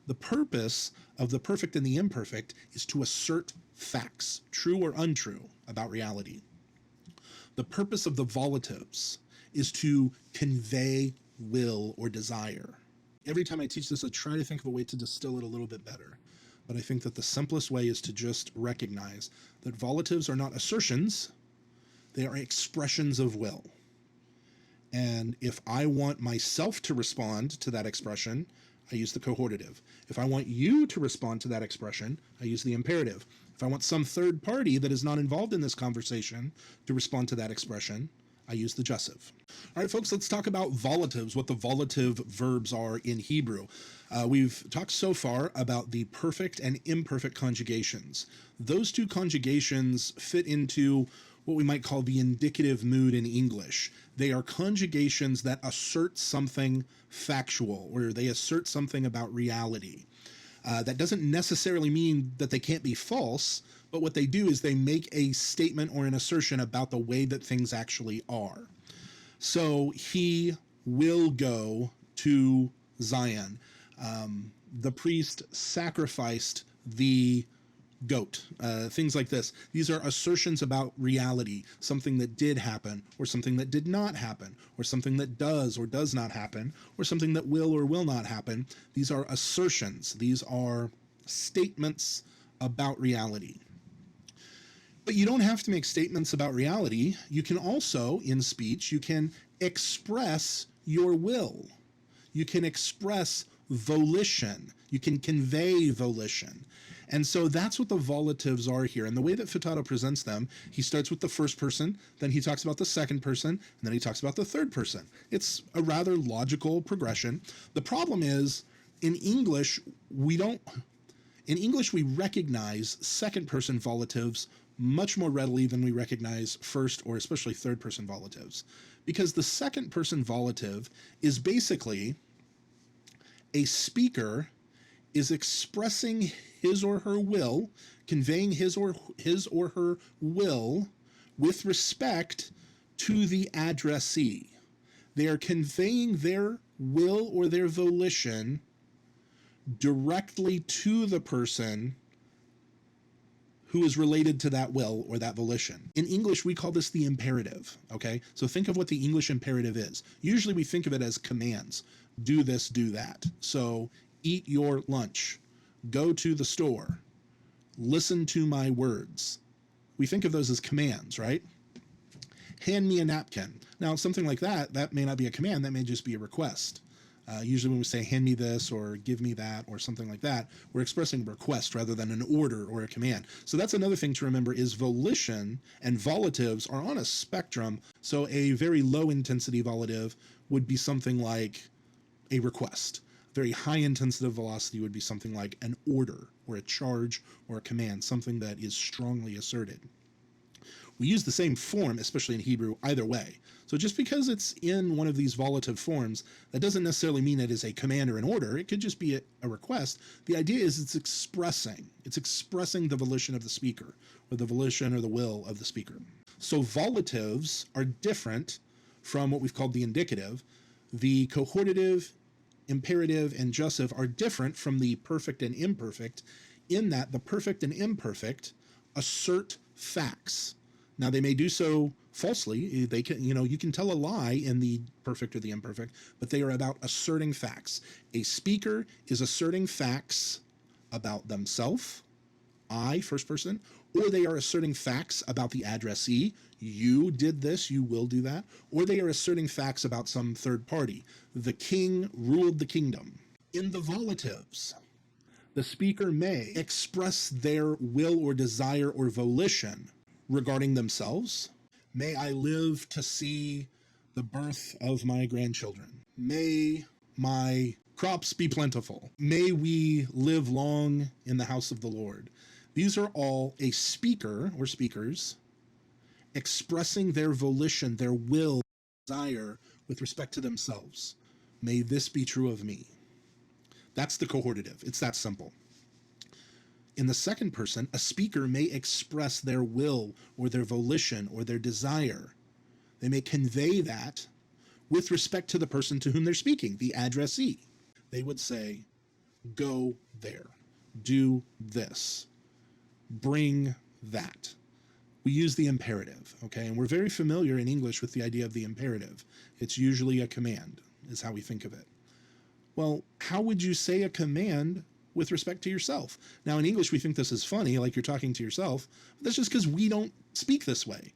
The purpose of the perfect and the imperfect is to assert facts, true or untrue, about reality. The purpose of the volitives is to convey will or desire. Every time I teach this, I try to think of a way to distill it a little bit better. But I think that the simplest way is to just recognize that volitives are not assertions, they are expressions of will. And if I want myself to respond to that expression, I use the cohortative. If I want you to respond to that expression, I use the imperative. If I want some third party that is not involved in this conversation to respond to that expression, I use the Jussive. All right, folks, let's talk about volitives, what the volitive verbs are in Hebrew. We've talked so far about the perfect and imperfect conjugations. Those two conjugations fit into what we might call the indicative mood in English. They are conjugations that assert something factual, or they assert something about reality. That doesn't necessarily mean that they can't be false, but what they do is they make a statement or an assertion about the way that things actually are. So he will go to Zion. The priest sacrificed the goat, things like this. These are assertions about reality, something that did happen, or something that did not happen, or something that does or does not happen, or something that will or will not happen. These are assertions. These are statements about reality. But you don't have to make statements about reality. You can also, in speech, you can express your will. You can express volition. You can convey volition. And so that's what the volitives are here. And the way that Futato presents them, he starts with the first person, then he talks about the second person, and then he talks about the third person. It's a rather logical progression. The problem is, in English, we recognize second person volitives much more readily than we recognize first or especially third person volitives. Because the second person volitive is basically a speaker is expressing his or her will, conveying his or her will with respect to the addressee. They are conveying their will or their volition directly to the person who is related to that will or that volition. In English, we call this the imperative, okay? So think of what the English imperative is. Usually we think of it as commands. Do this, do that. So eat your lunch, go to the store, listen to my words. We think of those as commands, right? Hand me a napkin. Now, something like that may not be a command, that may just be a request. Usually when we say hand me this or give me that or something like that, we're expressing a request rather than an order or a command. So that's another thing to remember is volition and volitives are on a spectrum. So a very low intensity volitive would be something like a request. Very high intensity velocity would be something like an order or a charge or a command, something that is strongly asserted. We use the same form, especially in Hebrew, either way. So just because it's in one of these volitive forms, that doesn't necessarily mean it is a command or an order. It could just be a request. The idea is it's expressing the volition of the speaker, or the volition or the will of the speaker. So volitives are different from what we've called the indicative. The cohortative, imperative, and jussive are different from the perfect and imperfect in that the perfect and imperfect assert facts. Now, they may do so falsely. They can, you can tell a lie in the perfect or the imperfect, but they are about asserting facts. A speaker is asserting facts about themselves, I, first person, or they are asserting facts about the addressee. You did this, you will do that. Or they are asserting facts about some third party. The king ruled the kingdom. In the volitives, the speaker may express their will or desire or volition regarding themselves. May I live to see the birth of my grandchildren. May my crops be plentiful. May we live long in the house of the Lord. These are all a speaker or speakers expressing their volition, their will, desire with respect to themselves. May this be true of me. That's the cohortative. It's that simple. In the second person, a speaker may express their will or their volition or their desire. They may convey that with respect to the person to whom they're speaking, the addressee. They would say, go there, do this, bring that. We use the imperative, okay? And we're very familiar in English with the idea of the imperative. It's usually a command, is how we think of it. Well, how would you say a command with respect to yourself? Now, in English, we think this is funny, like you're talking to yourself. But that's just because we don't speak this way.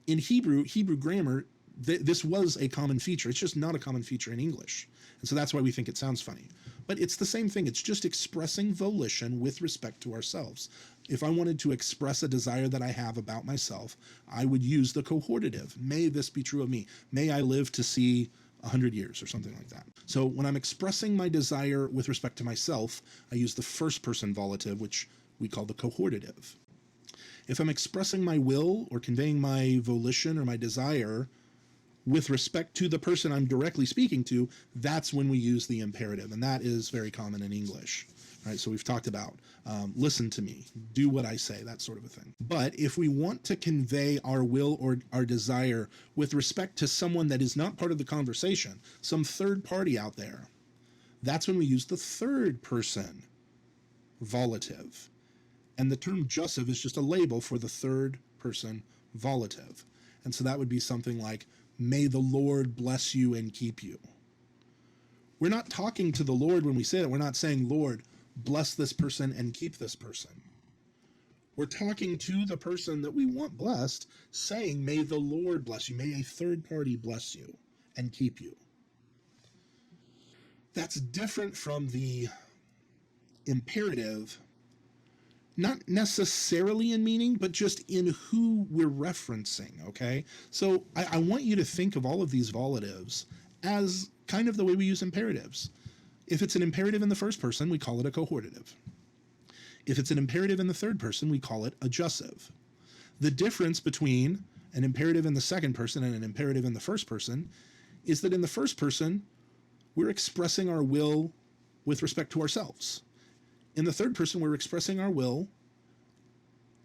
In Hebrew grammar, this was a common feature. It's just not a common feature in English. And so that's why we think it sounds funny. But it's the same thing. It's just expressing volition with respect to ourselves. If I wanted to express a desire that I have about myself, I would use the cohortative. May this be true of me. May I live to see 100 years or something like that. So when I'm expressing my desire with respect to myself, I use the first person volitive, which we call the cohortative. If I'm expressing my will or conveying my volition or my desire with respect to the person I'm directly speaking to, that's when we use the imperative, and that is very common in English. All right, so we've talked about listen to me, do what I say, that sort of a thing. But if we want to convey our will or our desire with respect to someone that is not part of the conversation, some third party out there, that's when we use the third person volitive. And the term Jussive is just a label for the third person volitive. And so that would be something like, may the Lord bless you and keep you. We're not talking to the Lord when we say it. We're not saying, Lord, bless this person and keep this person. We're talking to the person that we want blessed, saying, may the Lord bless you. May a third party bless you and keep you. That's different from the imperative, not necessarily in meaning, but just in who we're referencing, okay? So I want you to think of all of these volitives as kind of the way we use imperatives. If it's an imperative in the first person, we call it a cohortative. If it's an imperative in the third person, we call it a jussive. The difference between an imperative in the second person and an imperative in the first person is that in the first person, we're expressing our will with respect to ourselves. In the third person, we're expressing our will,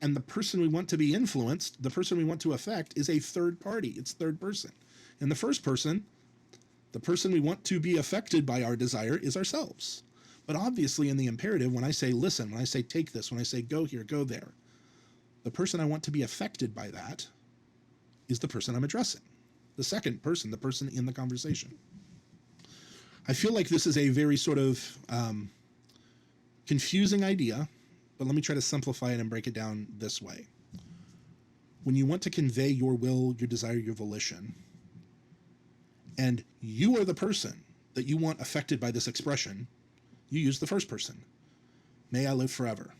and the person we want to be influenced, the person we want to affect, is a third party. It's third person. In the first person, the person we want to be affected by our desire is ourselves. But obviously in the imperative, when I say listen, when I say take this, when I say go here, go there, the person I want to be affected by that is the person I'm addressing. The second person, the person in the conversation. I feel like this is a very sort of confusing idea, but let me try to simplify it and break it down this way. When you want to convey your will, your desire, your volition, and you are the person that you want affected by this expression, you use the first person. May I live forever.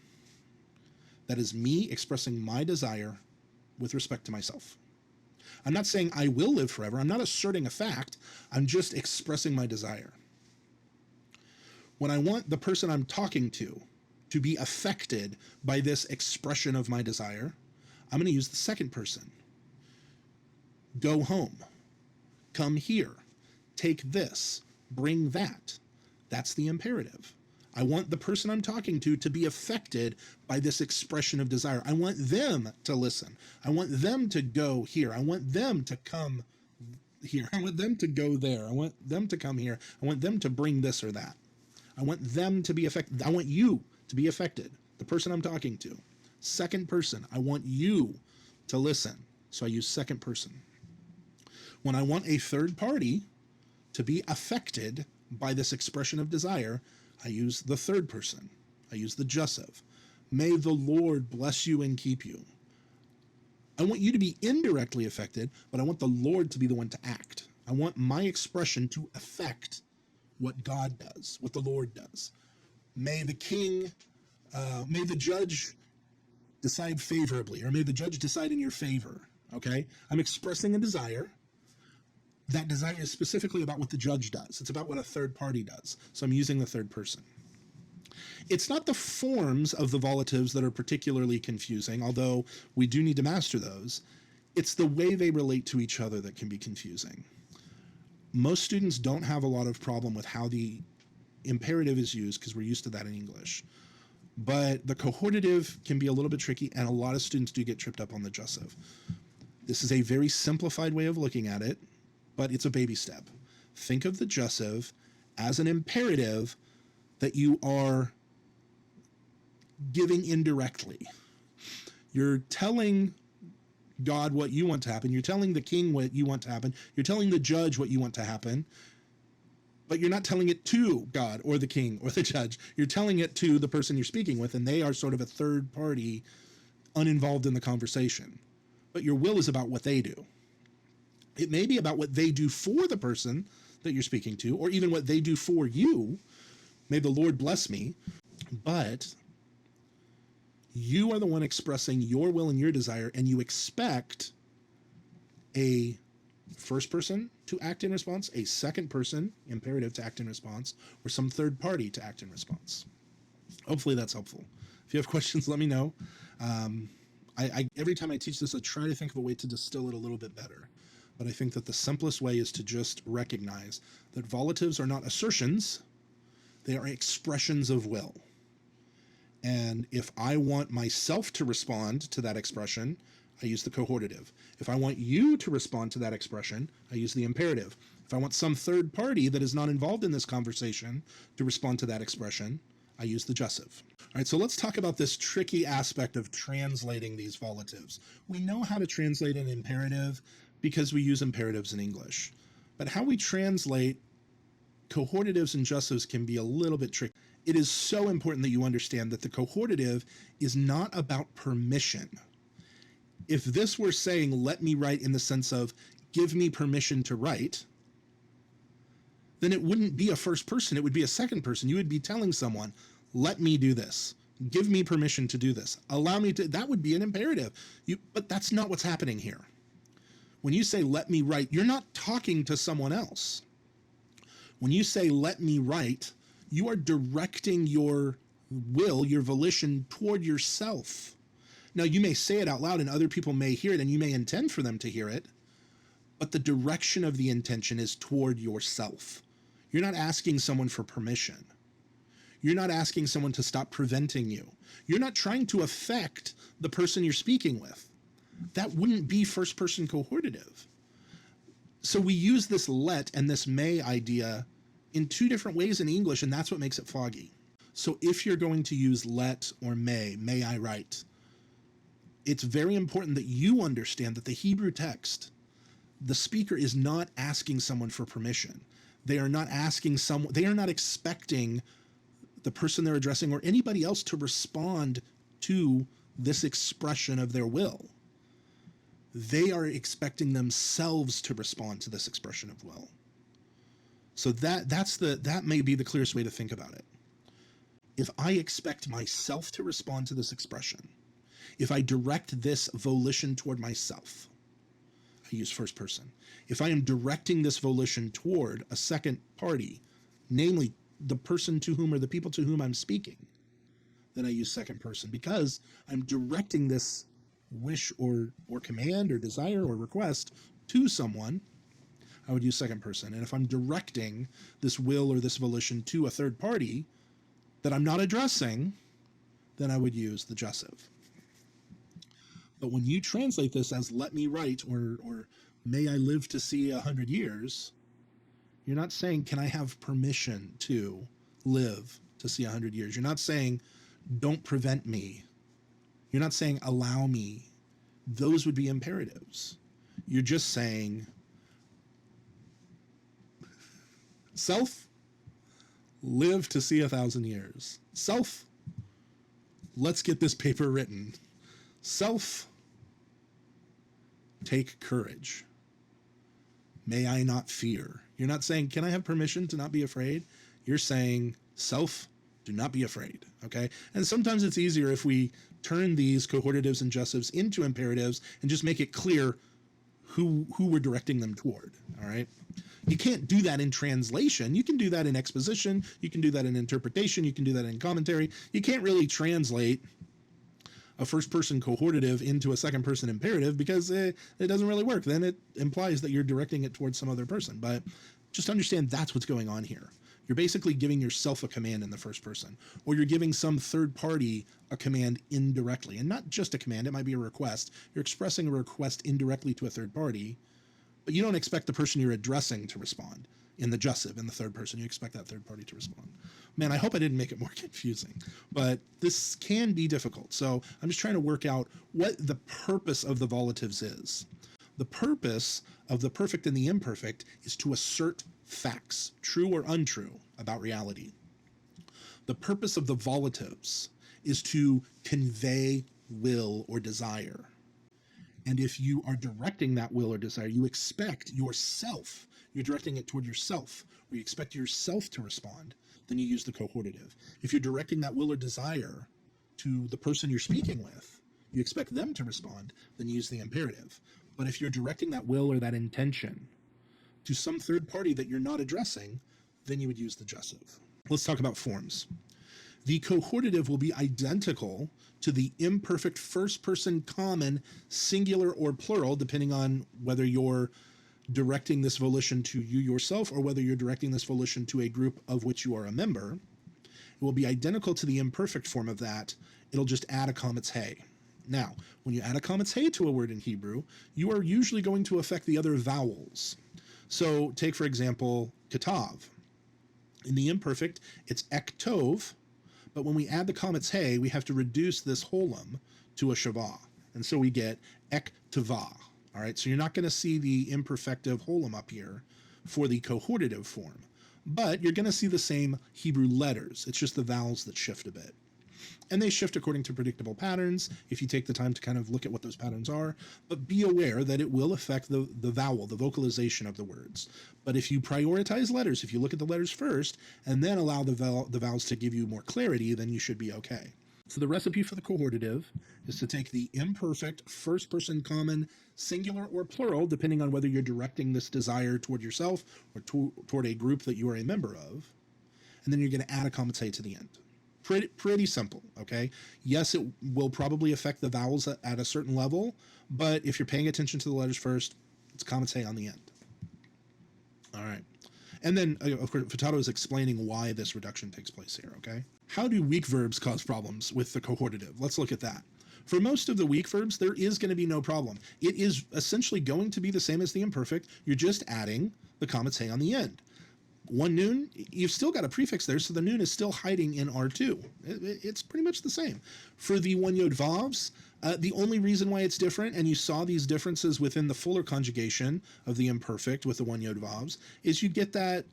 That is me expressing my desire with respect to myself. I'm not saying I will live forever. I'm not asserting a fact. I'm just expressing my desire. When I want the person I'm talking to be affected by this expression of my desire, I'm going to use the second person. Go home. Come here. Take this. Bring that. That's the imperative. I want the person I'm talking to be affected by this expression of desire. I want them to listen. I want them to go here. I want them to come here. I want them to go there. I want them to come here. I want them to bring this or that. I want them to be affected. I want you to be affected, the person I'm talking to. Second person, I want you to listen. So I use second person. When I want a third party to be affected by this expression of desire, I use the third person. I use the jussive. May the Lord bless you and keep you. I want you to be indirectly affected, but I want the Lord to be the one to act. I want my expression to affect what God does, what the Lord does. May the king, may the judge decide favorably, or may the judge decide in your favor, okay? I'm expressing a desire. That desire is specifically about what the judge does. It's about what a third party does. So I'm using the third person. It's not the forms of the volitives that are particularly confusing, although we do need to master those. It's the way they relate to each other that can be confusing. Most students don't have a lot of problem with how the imperative is used because we're used to that in English. But the cohortative can be a little bit tricky, and a lot of students do get tripped up on the jussive. This is a very simplified way of looking at it, but it's a baby step. Think of the jussive as an imperative that you are giving indirectly. You're telling God what you want to happen. You're telling the king what you want to happen. You're telling the judge what you want to happen. But you're not telling it to God or the king or the judge. You're telling it to the person you're speaking with, and they are sort of a third party, uninvolved in the conversation. But your will is about what they do. It may be about what they do for the person that you're speaking to, or even what they do for you. May the Lord bless me. But you are the one expressing your will and your desire, and you expect a first person to act in response, a second person, imperative, to act in response, or some third party to act in response. Hopefully that's helpful. If you have questions, let me know. Every time I teach this, I try to think of a way to distill it a little bit better. But I think that the simplest way is to just recognize that volitives are not assertions, they are expressions of will. And if I want myself to respond to that expression, I use the cohortative. If I want you to respond to that expression, I use the imperative. If I want some third party that is not involved in this conversation to respond to that expression, I use the jussive. All right, so let's talk about this tricky aspect of translating these volitives. We know how to translate an imperative because we use imperatives in English. But how we translate cohortatives and jussives can be a little bit tricky. It is so important that you understand that the cohortative is not about permission. If this were saying, let me write in the sense of, give me permission to write, then it wouldn't be a first person, it would be a second person. You would be telling someone, let me do this. Give me permission to do this. Allow me to, that would be an imperative. But that's not what's happening here. When you say, let me write, you're not talking to someone else. When you say, let me write, you are directing your will, your volition toward yourself. Now, you may say it out loud and other people may hear it and you may intend for them to hear it, but the direction of the intention is toward yourself. You're not asking someone for permission. You're not asking someone to stop preventing you. You're not trying to affect the person you're speaking with. That wouldn't be first person cohortative. So we use this let and this may idea in two different ways in English, and that's what makes it foggy. So if you're going to use let or may I write, it's very important that you understand that the Hebrew text, the speaker is not asking someone for permission. They are not expecting the person they're addressing or anybody else to respond to this expression of their will. They are expecting themselves to respond to this expression of will. So that may be the clearest way to think about it. If I expect myself to respond to this expression, if I direct this volition toward myself, I use first person. If I am directing this volition toward a second party, namely the person to whom or the people to whom I'm speaking, then I use second person because I'm directing this wish or command or desire or request to someone. I would use second person. And if I'm directing this will or this volition to a third party that I'm not addressing, then I would use the jussive. But when you translate this as let me write or may I live to see 100 years, you're not saying, can I have permission to live to see 100 years? You're not saying, don't prevent me. You're not saying, allow me. Those would be imperatives. You're just saying, self, live to see 1,000 years. Self, let's get this paper written. Self, take courage. May I not fear. You're not saying, can I have permission to not be afraid? You're saying, self, do not be afraid, okay? And sometimes it's easier if we turn these cohortatives and jussives into imperatives and just make it clear who we're directing them toward, all right? You can't do that in translation. You can do that in exposition. You can do that in interpretation. You can do that in commentary. You can't really translate a first-person cohortative into a second-person imperative because it doesn't really work. Then it implies that you're directing it towards some other person. But just understand that's what's going on here. You're basically giving yourself a command in the first person, or you're giving some third party a command indirectly. And not just a command, it might be a request. You're expressing a request indirectly to a third party, but you don't expect the person you're addressing to respond. in the Jussive, in the third person. You expect that third party to respond. Man, I hope I didn't make it more confusing, but this can be difficult. So I'm just trying to work out what the purpose of the volitives is. The purpose of the perfect and the imperfect is to assert facts, true or untrue, about reality. The purpose of the volitives is to convey will or desire. And if you are directing that will or desire, you expect yourself, you're directing it toward yourself, or you expect yourself to respond, then you use the cohortative. If you're directing that will or desire to the person you're speaking with, you expect them to respond, then you use the imperative. But if you're directing that will or that intention to some third party that you're not addressing, then you would use the Jussive. Let's talk about forms. The cohortative will be identical to the imperfect first person common, singular or plural, depending on whether you're directing this volition to you yourself or whether you're directing this volition to a group of which you are a member. It will be identical to the imperfect form of that. It'll just add a comet's hey. Now, when you add a comet's hey to a word in Hebrew, you are usually going to affect the other vowels. So take, for example, katav. In the imperfect, it's ektov, but when we add the comet's hey, we have to reduce this holum to a shavah. And so we get ektava. All right, so you're not going to see the imperfective holum up here for the cohortative form, but you're going to see the same Hebrew letters. It's just the vowels that shift a bit. And they shift according to predictable patterns if you take the time to kind of look at what those patterns are, but be aware that it will affect the vowel, the vocalization of the words. But if you prioritize letters, if you look at the letters first and then allow the vowels to give you more clarity, then you should be okay. So the recipe for the cohortative is to take the imperfect first person common, singular or plural, depending on whether you're directing this desire toward yourself or toward a group that you are a member of, and then you're going to add a comet's hey to the end. Pretty simple, okay? Yes, it will probably affect the vowels at a certain level, but if you're paying attention to the letters first, it's comet's hey on the end. All right. And then, of course, Futato is explaining why this reduction takes place here, okay? How do weak verbs cause problems with the cohortative? Let's look at that. For most of the weak verbs, there is going to be no problem. It is essentially going to be the same as the imperfect. You're just adding the comet's hey on the end. One noon, you've still got a prefix there, so the noon is still hiding in R2. It's pretty much the same. For the one yod vavs, the only reason why it's different, and you saw these differences within the fuller conjugation of the imperfect with the one yod vavs, is you get that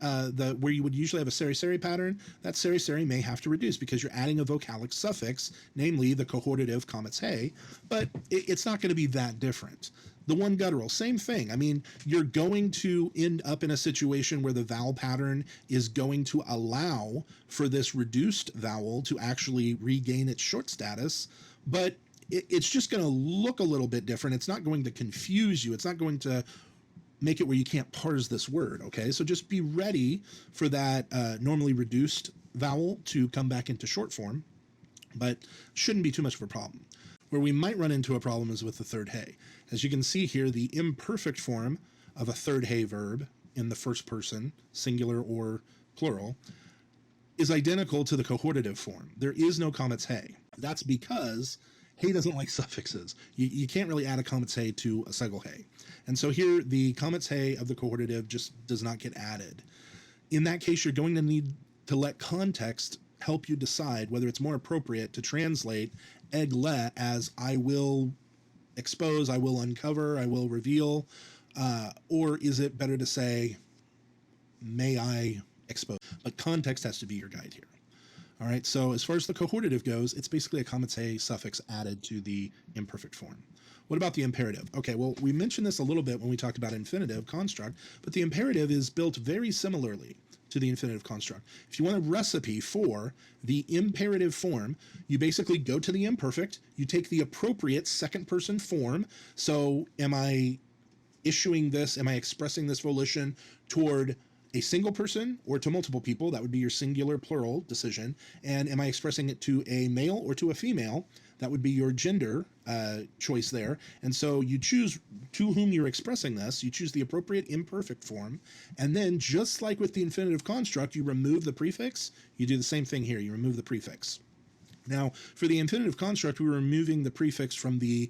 where you would usually have a seri-seri pattern, that seri-seri may have to reduce because you're adding a vocalic suffix, namely the cohortative comet's hey, but it's not going to be that different. The one guttural, same thing. I mean, you're going to end up in a situation where the vowel pattern is going to allow for this reduced vowel to actually regain its short status, but it's just going to look a little bit different. It's not going to confuse you. It's not going to make it where you can't parse this word, okay? So just be ready for that normally reduced vowel to come back into short form, but shouldn't be too much of a problem. Where we might run into a problem is with the third hey. As you can see here, the imperfect form of a third hey verb in the first person, singular or plural, is identical to the cohortative form. There is no comet's hey. That's because hey doesn't like suffixes. You can't really add a comet's hey to a segel hey. And so here, the comet's hey of the cohortative just does not get added. In that case, you're going to need to let context help you decide whether it's more appropriate to translate egle as I will expose, I will uncover, I will reveal, or is it better to say may I expose? But context has to be your guide here. All right, so as far as the cohortative goes, it's basically a comet's hey suffix added to the imperfect form. What about the imperative? Okay, well, we mentioned this a little bit when we talked about infinitive construct, but the imperative is built very similarly to the infinitive construct. If you want a recipe for the imperative form, you basically go to the imperfect, you take the appropriate second person form. So am I issuing this, am I expressing this volition toward a single person or to multiple people? That would be your singular plural decision. And am I expressing it to a male or to a female? That would be your gender choice there. And so you choose to whom you're expressing this, you choose the appropriate imperfect form, and then just like with the infinitive construct, you remove the prefix, you do the same thing here, you remove the prefix. Now, for the infinitive construct, we're removing the prefix from the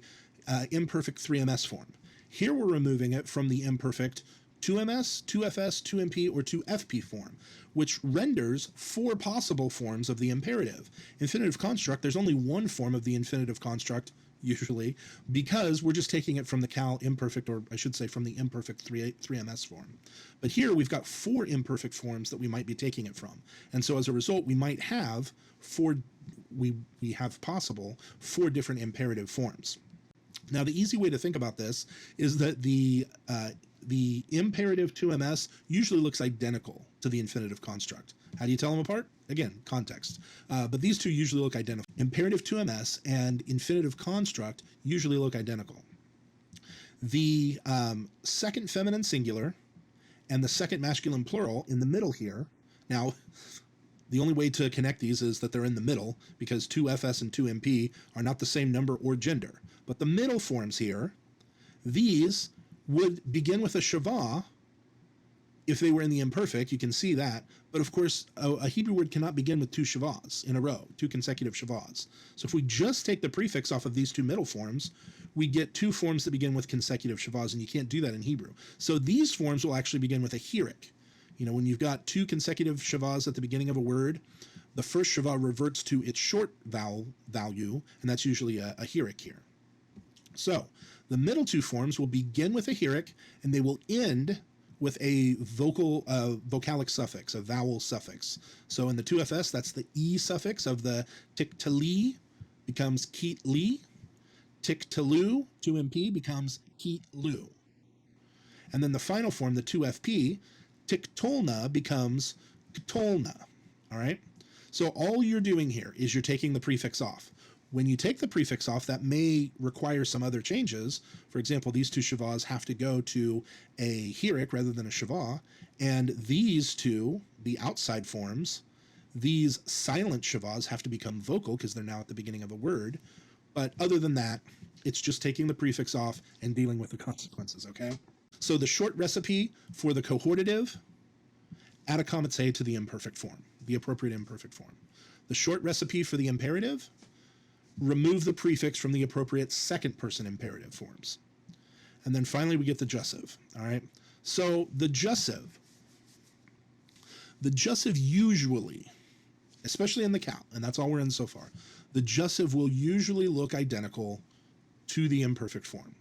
imperfect 3ms form. Here we're removing it from the imperfect 2ms form. Now, for the infinitive construct, we're removing the prefix from the imperfect 3ms form. Here we're removing it from the imperfect 3ms form. Now, for the infinitive construct, we're removing the prefix from the imperfect 3ms form. Here we're removing it from the imperfect 2ms, 2fs, 2mp, or 2fp form, which renders 4 possible forms of the imperative. Infinitive construct, there's only one form of the infinitive construct, usually, because we're just taking it from the cal imperfect, or I should say from the imperfect 3ms form. But here we've got 4 imperfect forms that we might be taking it from. And so as a result, we might have we have possible 4 different imperative forms. Now, the easy way to think about this is that the imperative 2ms usually looks identical to the infinitive construct. How do you tell them apart? Again, context. But these two usually look identical. Imperative 2ms and infinitive construct usually look identical. The second feminine singular and the second masculine plural in the middle here. Now, the only way to connect these is that they're in the middle, because 2fs and 2mp are not the same number or gender. But the middle forms here, these would begin with a shava if they were in the imperfect. You can see that. But of course, a Hebrew word cannot begin with 2 shavas in a row, 2 consecutive shavas. So if we just take the prefix off of these 2 middle forms, we get 2 forms that begin with consecutive shavas, and you can't do that in Hebrew. So these forms will actually begin with a hirik. You know, when you've got 2 consecutive shavas at the beginning of a word, the first shava reverts to its short vowel value, and that's usually a hirik here. So the middle 2 forms will begin with a hirik, and they will end with a vocalic suffix, a vowel suffix. So in the 2fs, that's the e suffix of the tiktali becomes kitli. Tiktalu, 2mp, becomes kitlu. And then the final form, the 2fp, tiktolna, becomes ktolna. All right? So all you're doing here is you're taking the prefix off. When you take the prefix off, that may require some other changes. For example, these 2 shavas have to go to a hirik rather than a shava, and these 2, the outside forms, these silent shavas have to become vocal because they're now at the beginning of a word. But other than that, it's just taking the prefix off and dealing with the consequences, okay? So the short recipe for the cohortative, add a comet to the imperfect form, the appropriate imperfect form. The short recipe for the imperative, remove the prefix from the appropriate second person imperative forms. And then finally we get the Jussive, all right? So the Jussive usually, especially in the cal, and that's all we're in so far, the Jussive will usually look identical to the imperfect form.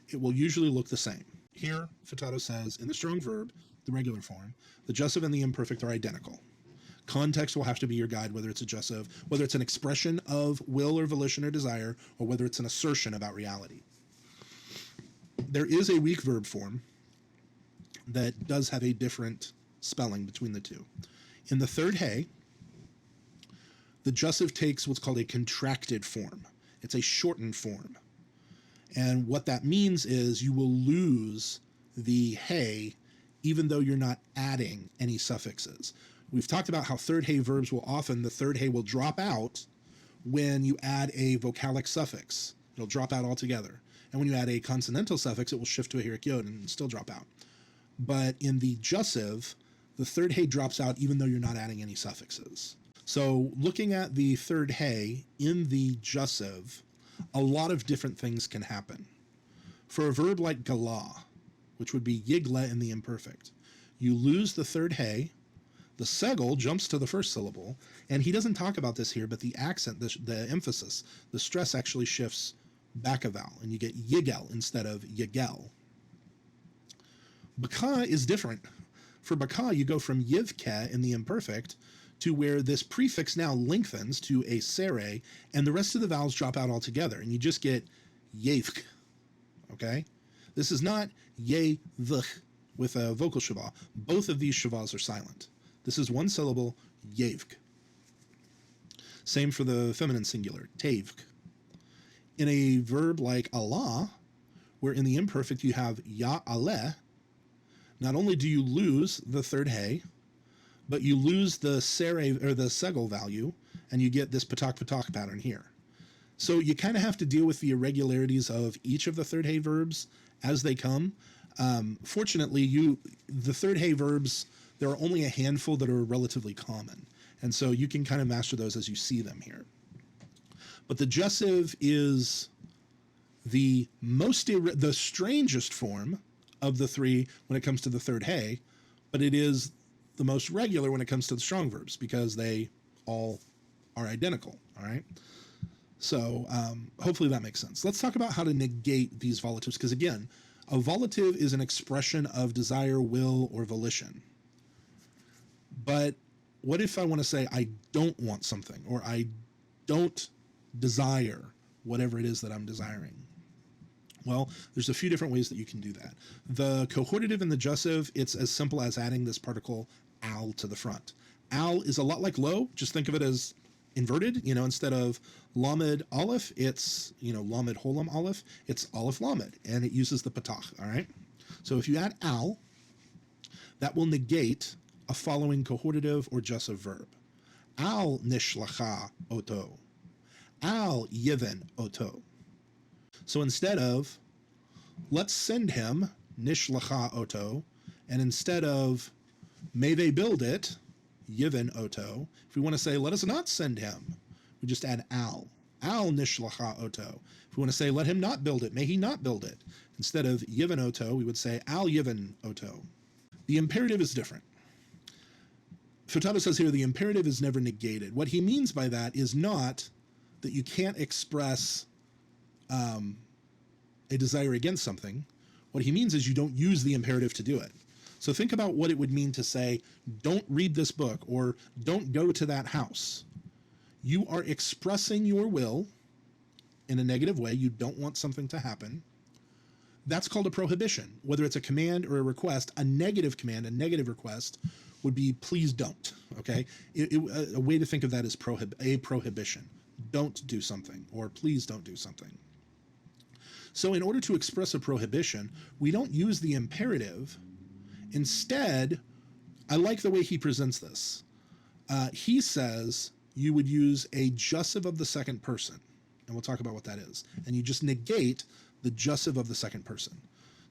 It will usually look the same. Here, Futato says, in the strong verb, the regular form, the Jussive and the imperfect are identical. Context will have to be your guide, whether it's a Jussive, whether it's an expression of will or volition or desire, or whether it's an assertion about reality. There is a weak verb form that does have a different spelling between the two. In the third hey, the Jussive takes what's called a contracted form. It's a shortened form. And what that means is you will lose the hey even though you're not adding any suffixes. We've talked about how third hey verbs will often, the third hey will drop out when you add a vocalic suffix. It'll drop out altogether. And when you add a consonantal suffix, it will shift to a hirik yod and still drop out. But in the Jussive, the third hey drops out even though you're not adding any suffixes. So looking at the third hey in the Jussive, a lot of different things can happen. For a verb like galah, which would be yigle in the imperfect, you lose the third hey, the segel jumps to the first syllable, and he doesn't talk about this here, but the accent, the emphasis, the stress actually shifts back a vowel, and you get yigel instead of yigel. Baka is different. For baka, you go from yivke in the imperfect to where this prefix now lengthens to a sere, and the rest of the vowels drop out altogether, and you just get yevk, okay? This is not ye-vch with a vocal shava. Both of these shavas are silent. This is one syllable, yevk. Same for the feminine singular, tevk. In a verb like Allah, where in the imperfect you have ya aleh, not only do you lose the third hey, but you lose the sere or the segel value, and you get this patak pattern here. So you kind of have to deal with the irregularities of each of the third hey verbs as they come. Fortunately, the third hey verbs, there are only a handful that are relatively common, and so you can kind of master those as you see them here. But the Jussive is the strangest form of the three when it comes to the third hey, but it is the most regular when it comes to the strong verbs because they all are identical, all right? So hopefully that makes sense. Let's talk about how to negate these volitives, because again, a volitive is an expression of desire, will, or volition. But what if I want to say I don't want something, or I don't desire whatever it is that I'm desiring? Well, there's a few different ways that you can do that. The cohortative and the jussive, it's as simple as adding this particle al to the front. Al is a lot like lo, just think of it as inverted, instead of lamed aleph, it's, lamed holam aleph, it's aleph lamed, and it uses the patach, all right? So if you add al, that will negate a following cohortative or jussive verb. Al nishlacha oto. Al yiven oto. So instead of, let's send him, nishlacha oto, and instead of, may they build it, yiven oto, if we want to say, let us not send him, we just add al. Al nishlacha oto. If we want to say, let him not build it, may he not build it, instead of yiven oto, we would say al yiven oto. The imperative is different. Futato says here the imperative is never negated. What he means by that is not that you can't express a desire against something. What he means is you don't use the imperative to do it. So think about what it would mean to say, don't read this book, or don't go to that house. You are expressing your will in a negative way. You don't want something to happen. That's called a prohibition. Whether it's a command or a request, a negative command, a negative request would be please don't, okay? A way to think of that is a prohibition. Don't do something, or please don't do something. So in order to express a prohibition, we don't use the imperative. Instead, I like the way he presents this. He says you would use a jussive of the second person, and we'll talk about what that is. And you just negate the jussive of the second person.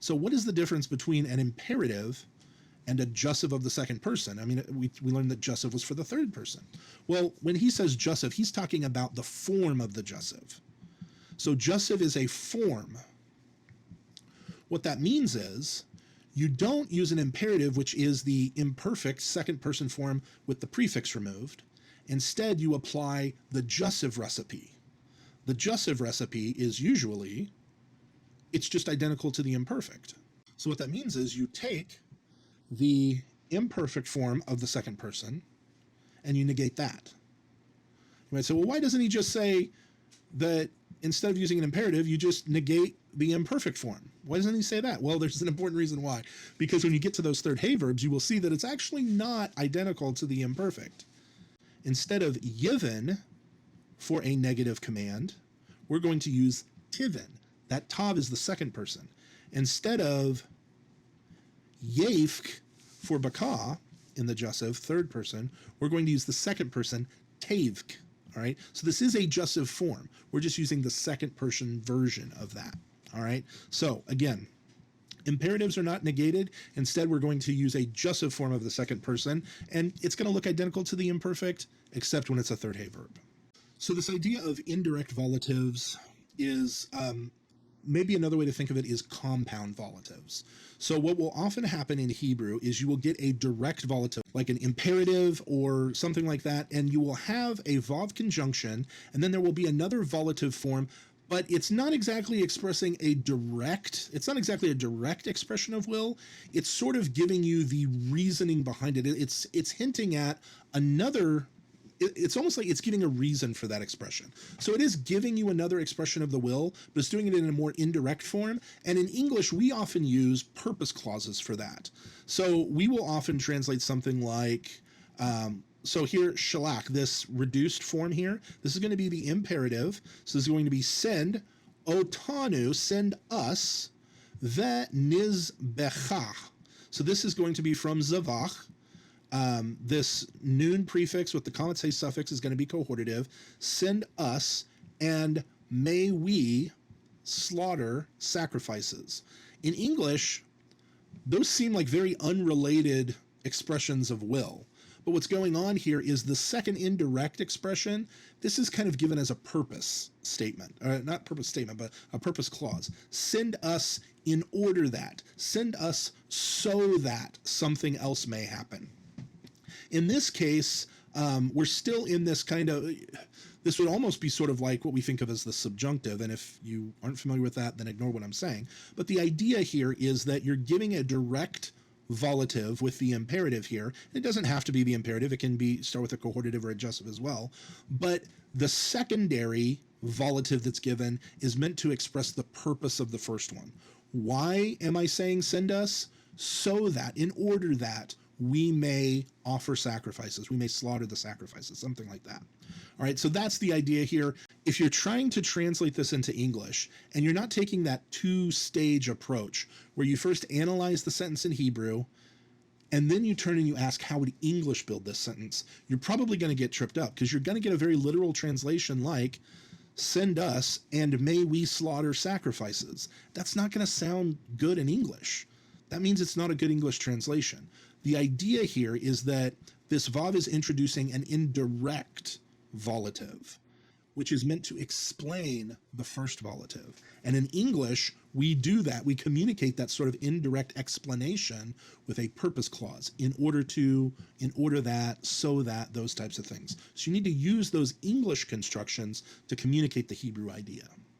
So what is the difference between an imperative and a jussive of the second person? I mean, we learned that jussive was for the third person. Well, when he says jussive, he's talking about the form of the jussive. So jussive is a form. What that means is you don't use an imperative, which is the imperfect second person form with the prefix removed. Instead, you apply the jussive recipe. The jussive recipe is usually, it's just identical to the imperfect. So what that means is you take the imperfect form of the second person and you negate that. You might say, well, why doesn't he just say that instead of using an imperative, you just negate the imperfect form? Why doesn't he say that? Well, there's an important reason why. Because when you get to those third hey verbs, you will see that it's actually not identical to the imperfect. Instead of yiven for a negative command, we're going to use tiven. That tav is the second person. Instead of yefk for baka in the jussive, third person, we're going to use the second person, tavk. All right, so this is a jussive form. We're just using the second person version of that. All right, so again, imperatives are not negated. Instead, we're going to use a jussive form of the second person, and it's going to look identical to the imperfect, except when it's a third hey verb. So this idea of indirect volitives is maybe another way to think of it is compound volitives. So what will often happen in Hebrew is you will get a direct volitive, like an imperative or something like that, and you will have a vav conjunction, and then there will be another volitive form, but it's not exactly expressing it's not exactly a direct expression of will. It's sort of giving you the reasoning behind it. It's hinting at another, it's almost like it's giving a reason for that expression. So it is giving you another expression of the will, but it's doing it in a more indirect form. And in English, we often use purpose clauses for that. So we will often translate something like, so here, shalach, this reduced form here, this is going to be the imperative. So this is going to be send, otanu, send us, ve nizbechach. So this is going to be from zavach. This noon prefix with the comet suffix is going to be cohortative. Send us, and may we slaughter sacrifices. In English, those seem like very unrelated expressions of will. But what's going on here is the second indirect expression. This is kind of given as a purpose statement, or not purpose statement, but a purpose clause. Send us in order that. Send us so that something else may happen. In this case, we're still in this kind of, this would almost be sort of like what we think of as the subjunctive. And if you aren't familiar with that, then ignore what I'm saying. But the idea here is that you're giving a direct volitive with the imperative here. It doesn't have to be the imperative. It can be start with a cohortative or a jussive as well. But the secondary volitive that's given is meant to express the purpose of the first one. Why am I saying send us? So that, in order that, we may offer sacrifices, we may slaughter the sacrifices, something like that. All right, so that's the idea here. If you're trying to translate this into English and you're not taking that two-stage approach where you first analyze the sentence in Hebrew and then you turn and you ask, how would English build this sentence? You're probably going to get tripped up because you're going to get a very literal translation like, send us and may we slaughter sacrifices. That's not going to sound good in English. That means it's not a good English translation. The idea here is that this vav is introducing an indirect volitive, which is meant to explain the first volitive. And in English, we do that. We communicate that sort of indirect explanation with a purpose clause in order that, so that, those types of things. So you need to use those English constructions to communicate the Hebrew idea.